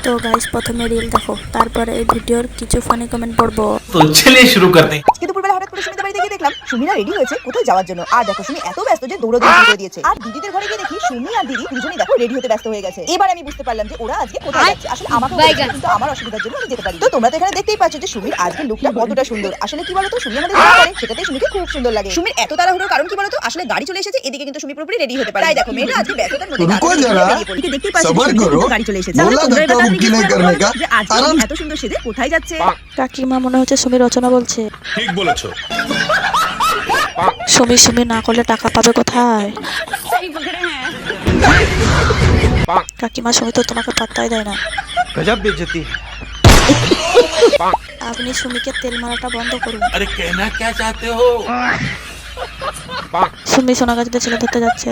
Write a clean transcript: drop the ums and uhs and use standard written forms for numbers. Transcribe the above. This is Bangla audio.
তো গাইস প্রথমে রিল দেখো, তারপরে এই ভিডিওর কিছু ফানি কমেন্ট পড়বো। তো চলিए शुरू करते हैं। আজকে দুপুরবেলা হঠাৎ করে সুমিদের বাড়িতে গিয়ে দেখলাম সুমিরা রেডি হয়েছে কোথায় যাওয়ার জন্য। আর দেখো সুমি এত ব্যস্ত যে দৌড়াদৌড়ি শুরু করে দিয়েছে। আর দিদিদের ঘরে গিয়ে দেখি সুমি আর দিদি দুজনেই দেখো রেডি হতে ব্যস্ত হয়ে গেছে। এবার আমি বুঝতে পারলাম যে ওরা আজকে কোথায় যাচ্ছে। আসলে আমাকে কিন্তু আমার অসুবিধার জন্য আমি যেতে পারি। তো তোমরা তো এখানে দেখতেই পাচ্ছ যে সুমির আজকে লুকটা কতটা সুন্দর। আসলে কি বলতো, সুমি আমাদের যা করে সেটাতেই সুমিকে খুব সুন্দর লাগে। সুমির এত তাড়াহুড়োর কারণ কি বলতো, আসলে গাড়ি চলে এসেছে, এদিকে কিন্তু সুমি পুরোপুরি রেডি হতে পারে। তাই দেখো মেয়েটা আজকে ব্যস্ততার মধ্যে দেখতেই পাচ্ছ গাড়ি চলে এসেছে। তাহলে তোমরা এবার তাড়াতাড়ি যে আজকে এত সুন্দর সেজে কোথায় যাচ্ছে। কাকিমা মনে হচ্ছে সুমি রচনা বলছে। ঠিক বলেছো। সুমি সুমি না করলে টাকা পাবে কোথায়? কাকিমা সুমি তো তোমাকে পাত্তাই দেয় না। गजब बेइज्जती। আপনি সুমিকে তেল মারাটা বন্ধ করুন। अरे कहना क्या चाहते हो? সুমি সোনাগাছিতে ছেলে ধরতে যাচ্ছে।